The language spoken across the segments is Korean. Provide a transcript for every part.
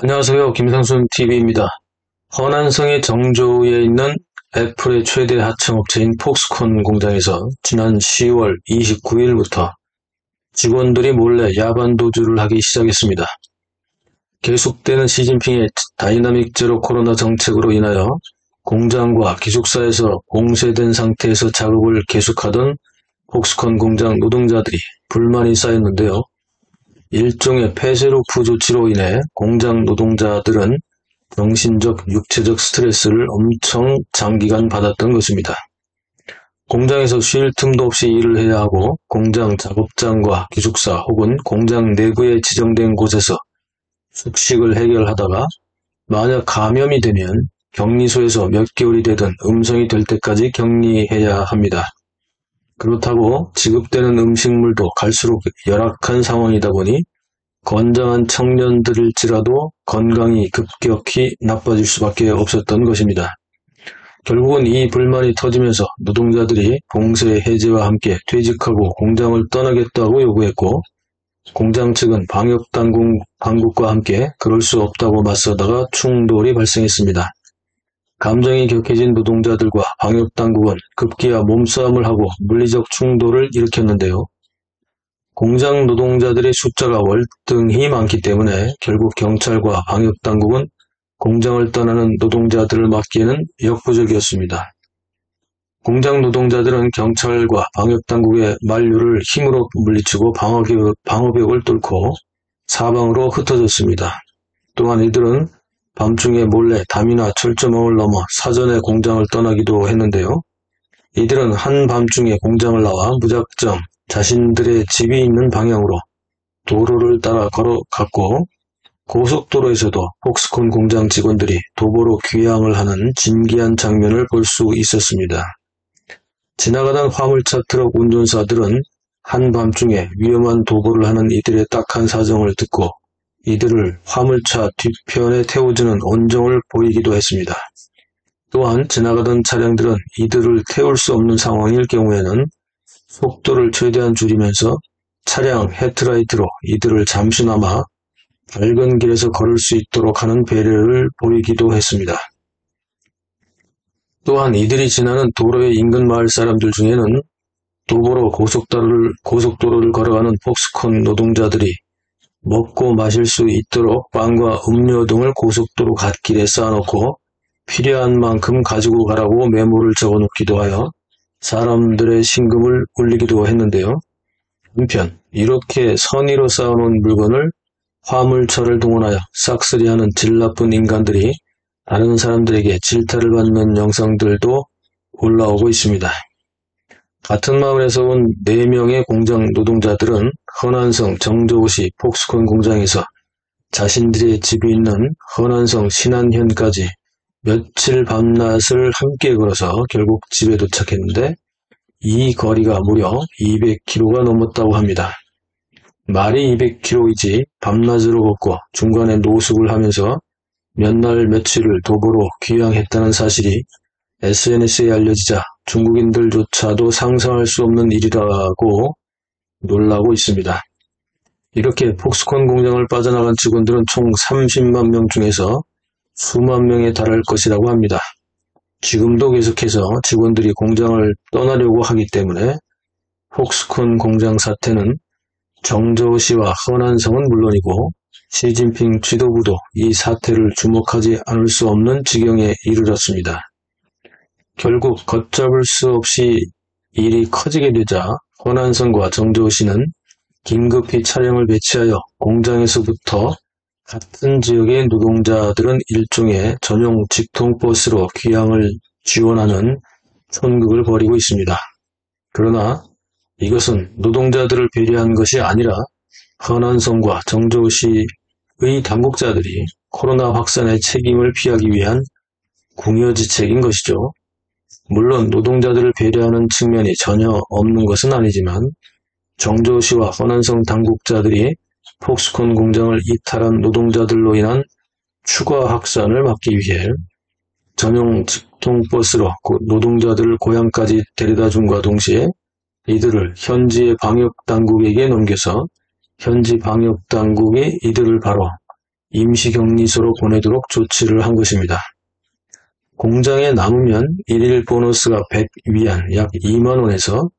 안녕하세요. 김상순 TV입니다. 허난성의 정조우에 있는 애플의 최대 하청업체인 폭스콘 공장에서 지난 10월 29일부터 직원들이 몰래 야반 도주를 하기 시작했습니다. 계속되는 시진핑의 다이나믹 제로 코로나 정책으로 인하여 공장과 기숙사에서 봉쇄된 상태에서 작업을 계속하던 폭스콘 공장 노동자들이 불만이 쌓였는데요. 일종의 폐쇄루프 조치로 인해 공장 노동자들은 정신적, 육체적 스트레스를 엄청 장기간 받았던 것입니다. 공장에서 쉴 틈도 없이 일을 해야 하고 공장 작업장과 기숙사 혹은 공장 내부에 지정된 곳에서 숙식을 해결하다가 만약 감염이 되면 격리소에서 몇 개월이 되든 음성이 될 때까지 격리해야 합니다. 그렇다고 지급되는 음식물도 갈수록 열악한 상황이다 보니 건장한 청년들일지라도 건강이 급격히 나빠질 수밖에 없었던 것입니다. 결국은 이 불만이 터지면서 노동자들이 봉쇄 해제와 함께 퇴직하고 공장을 떠나겠다고 요구했고, 공장 측은 방역당국과 함께 그럴 수 없다고 맞서다가 충돌이 발생했습니다. 감정이 격해진 노동자들과 방역당국은 급기야 몸싸움을 하고 물리적 충돌을 일으켰는데요. 공장 노동자들의 숫자가 월등히 많기 때문에 결국 경찰과 방역당국은 공장을 떠나는 노동자들을 막기에는 역부족이었습니다. 공장 노동자들은 경찰과 방역당국의 만류를 힘으로 물리치고 방어벽을 뚫고 사방으로 흩어졌습니다. 또한 이들은 밤중에 몰래 담이나 철조망을 넘어 사전에 공장을 떠나기도 했는데요. 이들은 한밤중에 공장을 나와 무작정 자신들의 집이 있는 방향으로 도로를 따라 걸어갔고, 고속도로에서도 폭스콘 공장 직원들이 도보로 귀향을 하는 진기한 장면을 볼 수 있었습니다. 지나가던 화물차 트럭 운전사들은 한밤중에 위험한 도보를 하는 이들의 딱한 사정을 듣고 이들을 화물차 뒤편에 태워주는 온정을 보이기도 했습니다. 또한 지나가던 차량들은 이들을 태울 수 없는 상황일 경우에는 속도를 최대한 줄이면서 차량 헤드라이트로 이들을 잠시나마 밝은 길에서 걸을 수 있도록 하는 배려를 보이기도 했습니다. 또한 이들이 지나는 도로의 인근 마을 사람들 중에는 도보로 고속도로를 걸어가는 폭스콘 노동자들이 먹고 마실 수 있도록 빵과 음료 등을 고속도로 갓길에 쌓아놓고 필요한 만큼 가지고 가라고 메모를 적어놓기도 하여 사람들의 심금을 울리기도 했는데요. 한편 이렇게 선의로 쌓아놓은 물건을 화물차를 동원하여 싹쓸이하는 질 나쁜 인간들이 다른 사람들에게 질타를 받는 영상들도 올라오고 있습니다. 같은 마을에서 온 4명의 공장 노동자들은 허난성 정조우시 폭스콘 공장에서 자신들의 집이 있는 허난성 신안현까지 며칠 밤낮을 함께 걸어서 결국 집에 도착했는데 이 거리가 무려 200km가 넘었다고 합니다. 말이 200km이지 밤낮으로 걷고 중간에 노숙을 하면서 몇 날 며칠을 도보로 귀향했다는 사실이 SNS에 알려지자 중국인들조차도 상상할 수 없는 일이라고 놀라고 있습니다. 이렇게 폭스콘 공장을 빠져나간 직원들은 총 30만 명 중에서 수만 명에 달할 것이라고 합니다. 지금도 계속해서 직원들이 공장을 떠나려고 하기 때문에 폭스콘 공장 사태는 정조우 씨와 허난성은 물론이고 시진핑 지도부도 이 사태를 주목하지 않을 수 없는 지경에 이르렀습니다. 결국 걷잡을 수 없이 일이 커지게 되자 허난성과 정조우 씨는 긴급히 차량을 배치하여 공장에서부터 같은 지역의 노동자들은 일종의 전용 직통버스로 귀향을 지원하는 촌극을 벌이고 있습니다. 그러나 이것은 노동자들을 배려한 것이 아니라 허난성과 정조우 씨의 당국자들이 코로나 확산의 책임을 피하기 위한 궁여지책인 것이죠. 물론 노동자들을 배려하는 측면이 전혀 없는 것은 아니지만 정조우 씨와 허난성 당국자들이 폭스콘 공장을 이탈한 노동자들로 인한 추가 확산을 막기 위해 전용 직통버스로 노동자들을 고향까지 데려다줌과 동시에 이들을 현지의 방역당국에게 넘겨서 현지 방역당국이 이들을 바로 임시격리소로 보내도록 조치를 한 것입니다. 공장에 남으면 일일 보너스가 100위안 약 2만원에서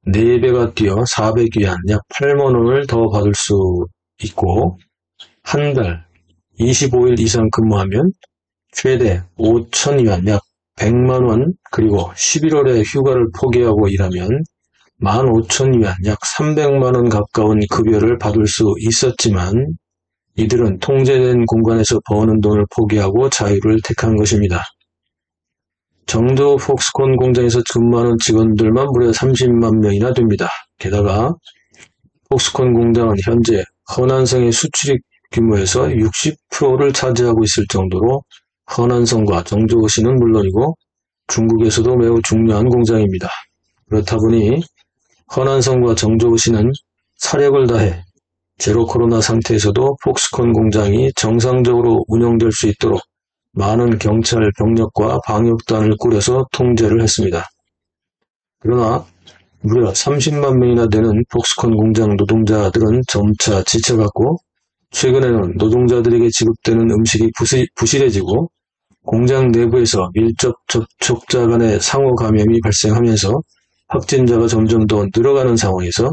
4배가 뛰어 400위안 약 8만원을 더 받을 수 있고, 한 달 25일 이상 근무하면 최대 5,000위안 약 100만원, 그리고 11월에 휴가를 포기하고 일하면 15,000위안 약 300만원 가까운 급여를 받을 수 있었지만, 이들은 통제된 공간에서 버는 돈을 포기하고 자유를 택한 것입니다. 정조 폭스콘 공장에서 근무하는 직원들만 무려 30만 명이나 됩니다. 게다가 폭스콘 공장은 현재 허난성의 수출입 규모에서 60%를 차지하고 있을 정도로 허난성과 정저우시는 물론이고 중국에서도 매우 중요한 공장입니다. 그렇다 보니 허난성과 정저우시는 사력을 다해 제로 코로나 상태에서도 폭스콘 공장이 정상적으로 운영될 수 있도록 많은 경찰 병력과 방역단을 꾸려서 통제를 했습니다. 그러나 무려 30만 명이나 되는 폭스콘 공장 노동자들은 점차 지쳐갔고, 최근에는 노동자들에게 지급되는 음식이 부실해지고 공장 내부에서 밀접 접촉자 간의 상호 감염이 발생하면서 확진자가 점점 더 늘어가는 상황에서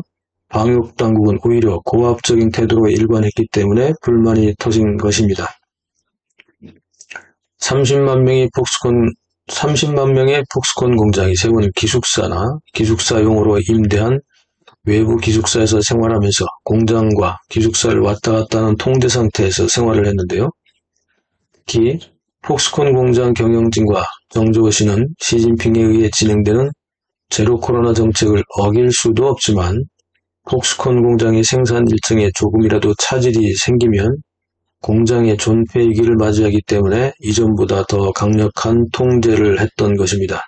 방역당국은 오히려 고압적인 태도로 일관했기 때문에 불만이 터진 것입니다. 30만 명의 폭스콘 공장이 세운 기숙사나 기숙사용으로 임대한 외부 기숙사에서 생활하면서 공장과 기숙사를 왔다 갔다 하는 통제 상태에서 생활을 했는데요. 특히 폭스콘 공장 경영진과 정저우 씨는 시진핑에 의해 진행되는 제로 코로나 정책을 어길 수도 없지만, 폭스콘 공장의 생산 일정에 조금이라도 차질이 생기면 공장의 존폐이기를 맞이하기 때문에 이전보다 더 강력한 통제를 했던 것입니다.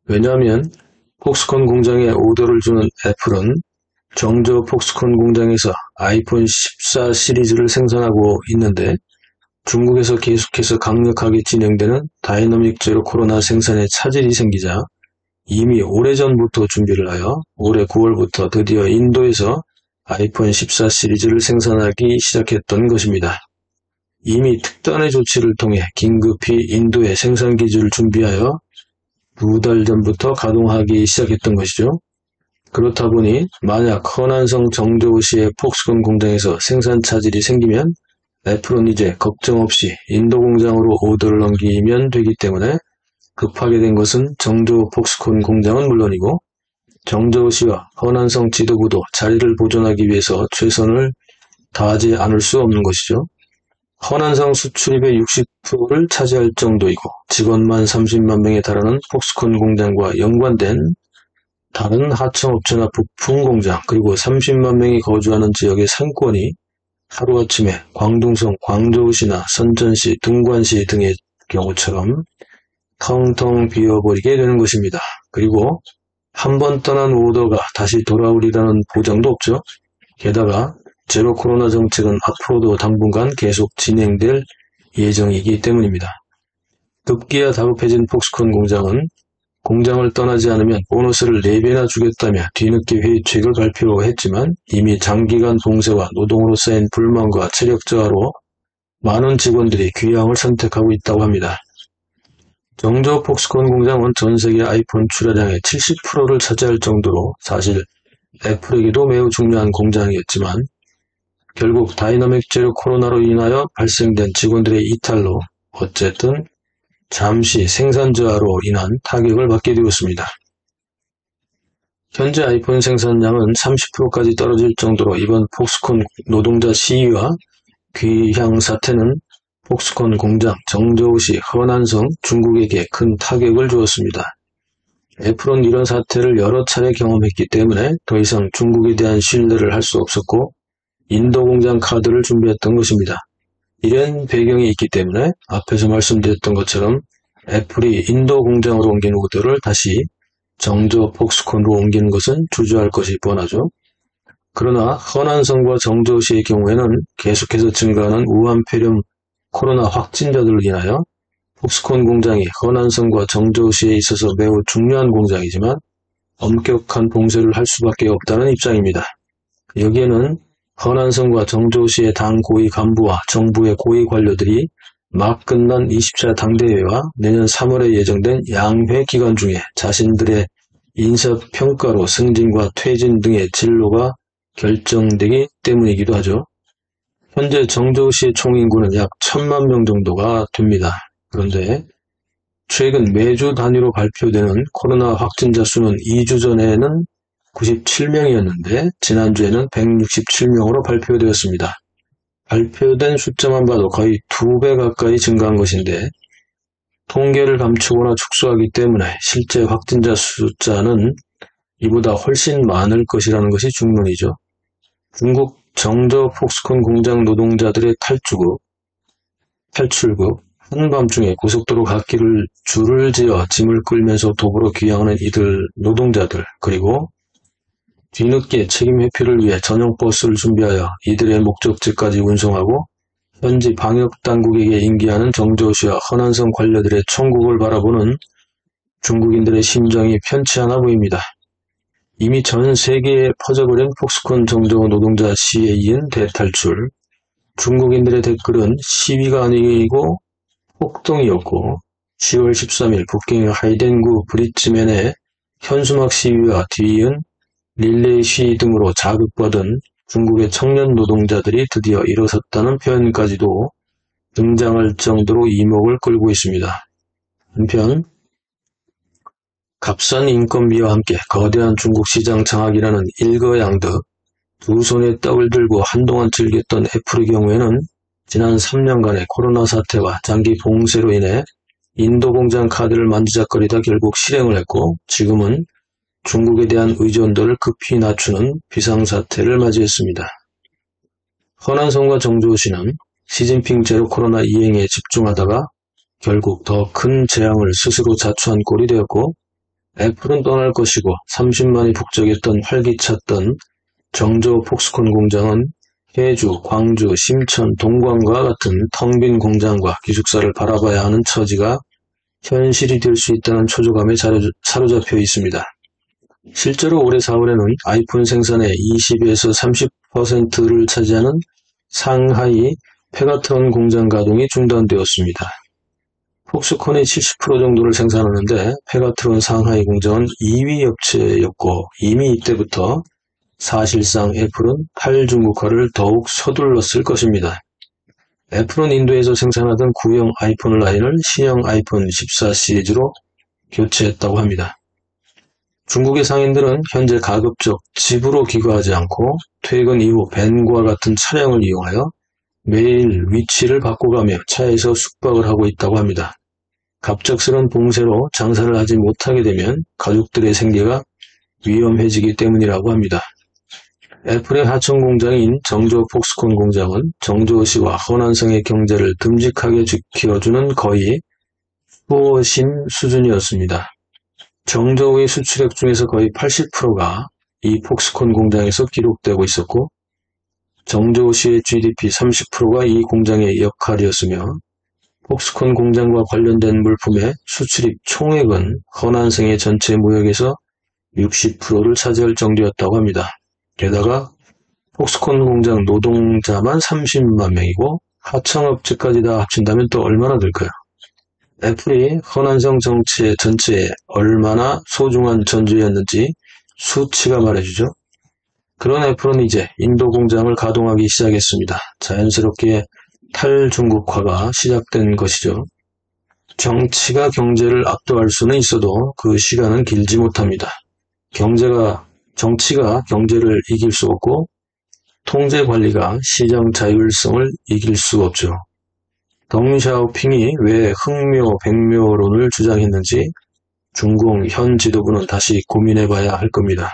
왜냐하면 폭스콘 공장에 오더를 주는 애플은 정저 폭스콘 공장에서 아이폰 14 시리즈를 생산하고 있는데, 중국에서 계속해서 강력하게 진행되는 다이너믹 제로 코로나 생산에 차질이 생기자 이미 오래전부터 준비를 하여 올해 9월부터 드디어 인도에서 아이폰 14 시리즈를 생산하기 시작했던 것입니다. 이미 특단의 조치를 통해 긴급히 인도의 생산 기지를 준비하여 2달 전부터 가동하기 시작했던 것이죠. 그렇다 보니 만약 허난성 정저우 씨의 폭스콘 공장에서 생산 차질이 생기면 애플은 이제 걱정 없이 인도 공장으로 오더를 넘기면 되기 때문에 급하게 된 것은 정저우 폭스콘 공장은 물론이고 정저우 씨와 허난성 지도부도 자리를 보존하기 위해서 최선을 다하지 않을 수 없는 것이죠. 허난성 수출입의 60%를 차지할 정도이고 직원만 30만 명에 달하는 폭스콘 공장과 연관된 다른 하청업체나 부품 공장, 그리고 30만 명이 거주하는 지역의 상권이 하루아침에 광둥성, 광저우시나 선전시, 등관시 등의 경우처럼 텅텅 비어버리게 되는 것입니다. 그리고 한 번 떠난 오더가 다시 돌아오리라는 보장도 없죠. 게다가 제로 코로나 정책은 앞으로도 당분간 계속 진행될 예정이기 때문입니다. 급기야 다급해진 폭스콘 공장은 공장을 떠나지 않으면 보너스를 4배나 주겠다며 뒤늦게 회의책을 발표했지만 이미 장기간 봉쇄와 노동으로 쌓인 불만과 체력 저하로 많은 직원들이 귀향을 선택하고 있다고 합니다. 정저 폭스콘 공장은 전세계 아이폰 출하량의 70%를 차지할 정도로 사실 애플에게도 매우 중요한 공장이었지만 결국 다이너믹 제로 코로나로 인하여 발생된 직원들의 이탈로 어쨌든 잠시 생산 저하로 인한 타격을 받게 되었습니다. 현재 아이폰 생산량은 30%까지 떨어질 정도로 이번 폭스콘 노동자 시위와 귀향 사태는 폭스콘 공장, 정저우시, 허난성, 중국에게 큰 타격을 주었습니다. 애플은 이런 사태를 여러 차례 경험했기 때문에 더 이상 중국에 대한 신뢰를 할 수 없었고 인도 공장 카드를 준비했던 것입니다. 이런 배경이 있기 때문에 앞에서 말씀드렸던 것처럼 애플이 인도 공장으로 옮긴 오더를 다시 정저 폭스콘으로 옮기는 것은 주저할 것이 뻔하죠. 그러나 허난성과 정저우시의 경우에는 계속해서 증가하는 우한 폐렴 코로나 확진자들로 인하여 폭스콘 공장이 허난성과 정저우시에 있어서 매우 중요한 공장이지만 엄격한 봉쇄를 할 수밖에 없다는 입장입니다. 여기에는 허난성과 정조시의 당 고위 간부와 정부의 고위 관료들이 막 끝난 20차 당대회와 내년 3월에 예정된 양회 기간 중에 자신들의 인사평가로 승진과 퇴진 등의 진로가 결정되기 때문이기도 하죠. 현재 정조시의 총인구는 약 1000만 명 정도가 됩니다. 그런데 최근 매주 단위로 발표되는 코로나 확진자 수는 2주 전에는 97명이었는데 지난주에는 167명으로 발표되었습니다. 발표된 숫자만 봐도 거의 2배 가까이 증가한 것인데 통계를 감추거나 축소하기 때문에 실제 확진자 숫자는 이보다 훨씬 많을 것이라는 것이 중론이죠. 중국 정저 폭스콘 공장 노동자들의 탈출국, 한밤중에 고속도로 갓길을 줄을 지어 짐을 끌면서 도보로 귀향하는 이들 노동자들, 그리고 뒤늦게 책임 회피를 위해 전용 버스를 준비하여 이들의 목적지까지 운송하고 현지 방역당국에게 인계하는 정조시와 허난성 관료들의 총국을 바라보는 중국인들의 심정이 편치 않아 보입니다. 이미 전 세계에 퍼져버린 폭스콘 정조 노동자 시위에 이은 대탈출, 중국인들의 댓글은 시위가 아니고 폭동이었고 10월 13일 북경 하이덴구 브릿지맨의 현수막 시위와 뒤이은 릴레이 시위 등으로 자극받은 중국의 청년 노동자들이 드디어 일어섰다는 표현까지도 등장할 정도로 이목을 끌고 있습니다. 한편 값싼 인건비와 함께 거대한 중국 시장 장악이라는 일거양득 두 손에 떡을 들고 한동안 즐겼던 애플의 경우에는 지난 3년간의 코로나 사태와 장기 봉쇄로 인해 인도 공장 카드를 만지작거리다 결국 실행을 했고 지금은 중국에 대한 의존도를 급히 낮추는 비상사태를 맞이했습니다. 허난성과 정조시는 시진핑 제로 코로나 이행에 집중하다가 결국 더 큰 재앙을 스스로 자초한 꼴이 되었고 애플은 떠날 것이고 30만이 북적였던 활기찼던 정조 폭스콘 공장은 해주, 광주, 심천, 동광과 같은 텅 빈 공장과 기숙사를 바라봐야 하는 처지가 현실이 될 수 있다는 초조감에 사로잡혀 있습니다. 실제로 올해 4월에는 아이폰 생산의 20에서 30%를 차지하는 상하이 페가트론 공장 가동이 중단되었습니다. 폭스콘이 70% 정도를 생산하는데 페가트론 상하이 공장은 2위 업체였고 이미 이때부터 사실상 애플은 탈중국화를 더욱 서둘렀을 것입니다. 애플은 인도에서 생산하던 구형 아이폰 라인을 신형 아이폰 14 시리즈로 교체했다고 합니다. 중국의 상인들은 현재 가급적 집으로 귀가하지 않고 퇴근 이후 밴과 같은 차량을 이용하여 매일 위치를 바꿔가며 차에서 숙박을 하고 있다고 합니다. 갑작스런 봉쇄로 장사를 하지 못하게 되면 가족들의 생계가 위험해지기 때문이라고 합니다. 애플의 하청 공장인 정조 폭스콘 공장은 정조시와 허난성의 경제를 듬직하게 지켜주는 거의 수호신 수준이었습니다. 정조의 수출액 중에서 거의 80%가 이 폭스콘 공장에서 기록되고 있었고 정조시의 GDP 30%가 이 공장의 역할이었으며 폭스콘 공장과 관련된 물품의 수출입 총액은 허난성의 전체 무역에서 60%를 차지할 정도였다고 합니다. 게다가 폭스콘 공장 노동자만 30만 명이고 하청업체까지 다 합친다면 또 얼마나 될까요? 애플이 허난성 정치의 전체에 얼마나 소중한 전주였는지 수치가 말해주죠. 그런 애플은 이제 인도 공장을 가동하기 시작했습니다. 자연스럽게 탈중국화가 시작된 것이죠. 정치가 경제를 압도할 수는 있어도 그 시간은 길지 못합니다. 정치가 경제를 이길 수 없고 통제 관리가 시장 자율성을 이길 수 없죠. 덩샤오핑이 왜 흑묘, 백묘론을 주장했는지 중공 현 지도부는 다시 고민해봐야 할 겁니다.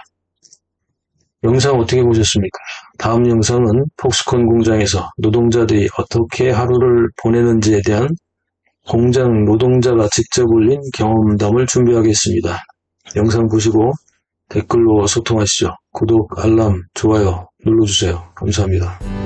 영상 어떻게 보셨습니까? 다음 영상은 폭스콘 공장에서 노동자들이 어떻게 하루를 보내는지에 대한 공장 노동자가 직접 올린 경험담을 준비하겠습니다. 영상 보시고 댓글로 소통하시죠. 구독, 알람, 좋아요 눌러주세요. 감사합니다.